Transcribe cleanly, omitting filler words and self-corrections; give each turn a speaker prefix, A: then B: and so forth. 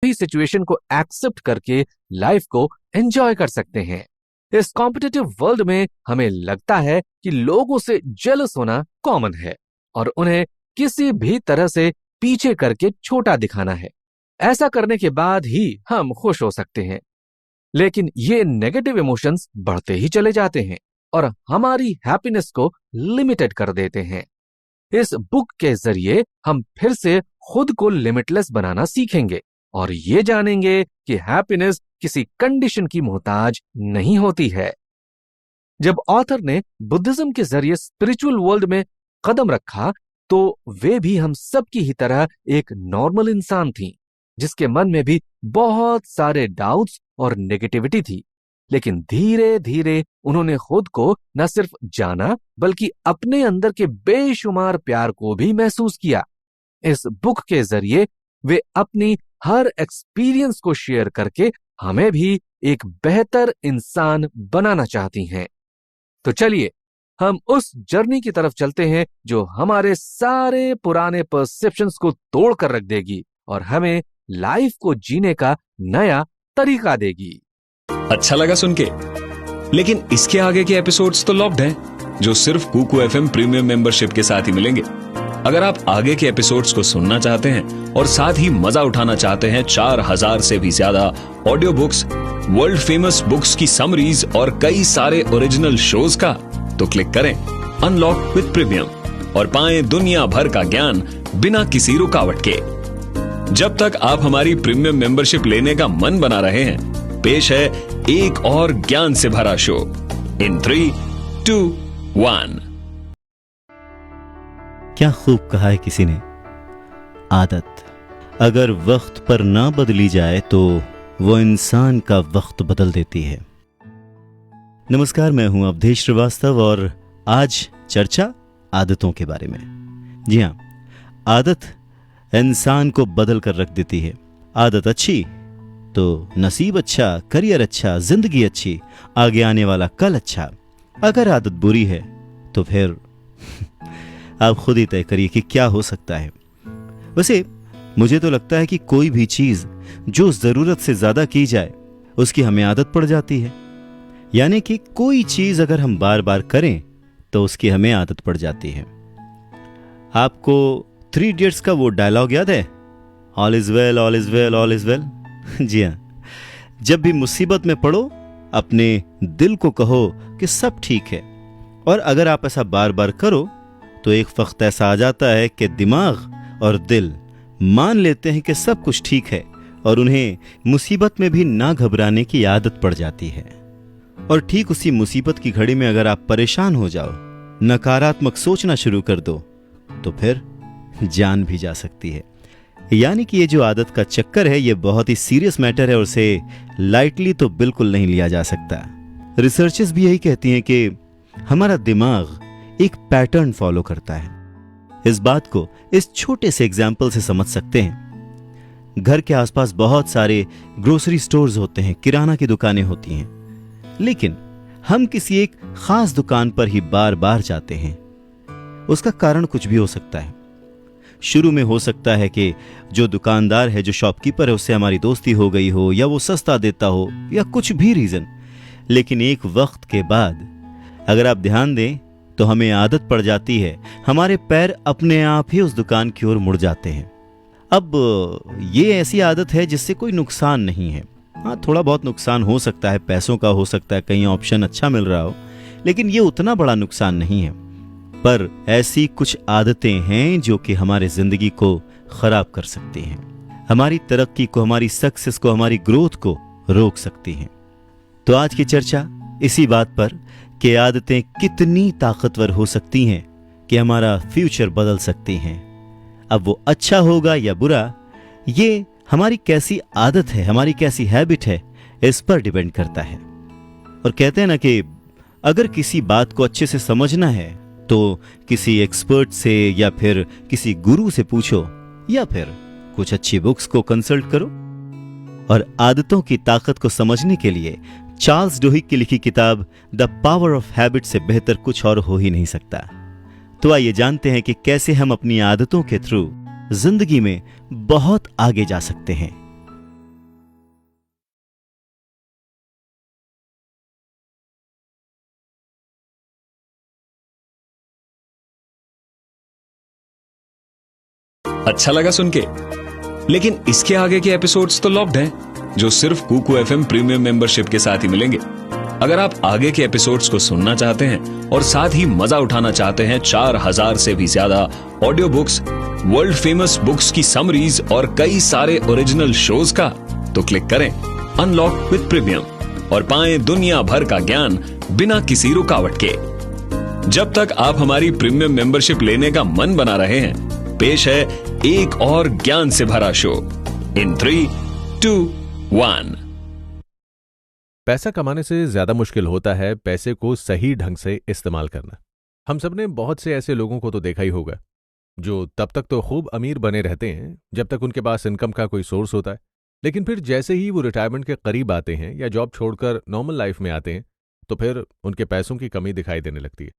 A: भी सिचुएशन को एक्सेप्ट करके लाइफ को एंजॉय कर सकते हैं। इस कॉम्पिटिटिव वर्ल्ड में हमें लगता है कि लोगों से जेलस होना कॉमन है और उन्हें किसी भी तरह से पीछे करके छोटा दिखाना है। ऐसा करने के बाद ही हम खुश हो सकते हैं, लेकिन ये नेगेटिव इमोशंस बढ़ते ही चले जाते हैं और हमारी हैप्पीनेस को लिमिटेड कर देते हैं। इस बुक के जरिए हम फिर से खुद को लिमिटलेस बनाना सीखेंगे और ये जानेंगे कि हैप्पीनेस किसी कंडीशन की मोहताज नहीं होती है। जब ऑथर ने बुद्धिज्म के जरिए स्पिरिचुअल वर्ल्ड में कदम रखा तो वे भी हम सब की ही तरह एक नॉर्मल इंसान थी, जिसके मन में भी बहुत सारे डाउट्स और नेगेटिविटी थी। लेकिन धीरे धीरे उन्होंने खुद को न सिर्फ जाना बल्कि अपने अंदर के बेशुमार प्यार को भी महसूस किया। इस बुक के जरिए वे अपनी हर एक्सपीरियंस को शेयर करके हमें भी एक बेहतर इंसान बनाना चाहती हैं। तो चलिए हम उस जर्नी की तरफ चलते हैं जो हमारे सारे पुराने परसेप्शंस को तोड़ कर रख देगी और हमें लाइफ को जीने का नया तरीका देगी।
B: अच्छा लगा सुन के, लेकिन इसके आगे के एपिसोड्स तो लॉक्ड हैं, जो सिर्फ कुकू एफएम प्रीमियम मेंबरशिप के साथ ही मिलेंगे। अगर आप आगे के एपिसोड्स को सुनना चाहते हैं और साथ ही मजा उठाना चाहते हैं 4000 से भी ज्यादा audio books, world famous books की समरीज और कई सारे ओरिजिनल शोज का, तो क्लिक करें अनलॉक विद प्रीमियम और पाएं दुनिया भर का ज्ञान बिना किसी रुकावट के। जब तक आप हमारी प्रीमियम मेंबरशिप लेने का मन बना रहे हैं, पेश है एक और ज्ञान से भरा शो इन 3, 2, 1।
C: क्या खूब कहा है किसी ने, आदत अगर वक्त पर ना बदली जाए तो वो इंसान का वक्त बदल देती है। नमस्कार, मैं हूं अवधेश श्रीवास्तव और आज चर्चा आदतों के बारे में। जी हां, आदत इंसान को बदल कर रख देती है। आदत अच्छी तो नसीब अच्छा, करियर अच्छा, जिंदगी अच्छी, आगे आने वाला कल अच्छा। अगर आदत बुरी है तो फिर आप खुद ही तय करिए कि क्या हो सकता है। वैसे मुझे तो लगता है कि कोई भी चीज जो जरूरत से ज्यादा की जाए उसकी हमें आदत पड़ जाती है। यानी कि कोई चीज अगर हम बार बार करें तो उसकी हमें आदत पड़ जाती है। आपको 3 इडियट्स का वो डायलॉग याद है, all is well, all is well, all is well. जी हां, जब भी मुसीबत में पड़ो अपने दिल को कहो कि सब ठीक है। और अगर आप ऐसा बार बार करो तो एक वक्त ऐसा आ जाता है कि दिमाग और दिल मान लेते हैं कि सब कुछ ठीक है और उन्हें मुसीबत में भी ना घबराने की आदत पड़ जाती है। और ठीक उसी मुसीबत की घड़ी में अगर आप परेशान हो जाओ, नकारात्मक सोचना शुरू कर दो, तो फिर जान भी जा सकती है। यानी कि ये जो आदत का चक्कर है ये बहुत ही सीरियस मैटर है और उसे लाइटली तो बिल्कुल नहीं लिया जा सकता। रिसर्चेस भी यही कहती हैं कि हमारा दिमाग एक पैटर्न फॉलो करता है। इस बात को इस छोटे से एग्जाम्पल से समझ सकते हैं। घर के आसपास बहुत सारे ग्रोसरी स्टोर्स होते हैं, किराना की दुकानें होती हैं, लेकिन हम किसी एक खास दुकान पर ही बार बार जाते हैं। उसका कारण कुछ भी हो सकता है। शुरू में हो सकता है कि जो दुकानदार है, जो शॉपकीपर है, उससे हमारी दोस्ती हो गई हो या वो सस्ता देता हो या कुछ भी रीजन। लेकिन एक वक्त के बाद अगर आप ध्यान दें तो हमें आदत पड़ जाती है, हमारे पैर अपने आप ही उस दुकान की ओर मुड़ जाते हैं। अब ये ऐसी आदत है जिससे कोई नुकसान नहीं है। हाँ, थोड़ा बहुत नुकसान हो सकता है, पैसों का हो सकता है, कहीं ऑप्शन अच्छा मिल रहा हो, लेकिन ये उतना बड़ा नुकसान नहीं है। पर ऐसी कुछ आदतें हैं जो कि हमारे जिंदगी को खराब कर सकती हैं, हमारी तरक्की को, हमारी सक्सेस को, हमारी ग्रोथ को रोक सकती हैं। तो आज की चर्चा इसी बात पर कि आदतें कितनी ताकतवर हो सकती हैं कि हमारा फ्यूचर बदल सकती हैं। अब वो अच्छा होगा या बुरा, ये हमारी कैसी आदत है, हमारी कैसी हैबिट है, इस पर डिपेंड करता है। और कहते हैं ना कि अगर किसी बात को अच्छे से समझना है तो किसी एक्सपर्ट से या फिर किसी गुरु से पूछो या फिर कुछ अच्छी बुक्स को कंसल्ट करो। और आदतों की ताकत को समझने के लिए चार्ल्स डुहिक की लिखी किताब द पावर ऑफ हैबिट से बेहतर कुछ और हो ही नहीं सकता। तो आइए जानते हैं कि कैसे हम अपनी आदतों के थ्रू जिंदगी में बहुत आगे जा सकते हैं।
B: अच्छा लगा सुन के, लेकिन इसके आगे के एपिसोड्स तो लॉक्ड हैं, जो सिर्फ कुकू एफएम प्रीमियम मेंबरशिप के साथ ही मिलेंगे। अगर आप आगे के एपिसोड्स को सुनना चाहते हैं और साथ ही मजा उठाना चाहते हैं 4000 से भी ज्यादा audio books, world famous books की समरीज और कई सारे ओरिजिनल शोज का, तो क्लिक करें अनलॉक विद प्रीमियम और पाएं दुनिया भर का ज्ञान बिना किसी रुकावट के। जब तक आप हमारी प्रीमियम मेंबरशिप लेने का मन बना रहे हैं, पेश है एक और ज्ञान से भरा शो इन 3, 2, 1।
D: पैसा कमाने से ज्यादा मुश्किल होता है पैसे को सही ढंग से इस्तेमाल करना। हम सबने बहुत से ऐसे लोगों को तो देखा ही होगा जो तब तक तो खूब अमीर बने रहते हैं जब तक उनके पास इनकम का कोई सोर्स होता है, लेकिन फिर जैसे ही वो रिटायरमेंट के करीब आते हैं या जॉब छोड़कर नॉर्मल लाइफ में आते हैं तो फिर उनके पैसों की कमी दिखाई देने लगती है।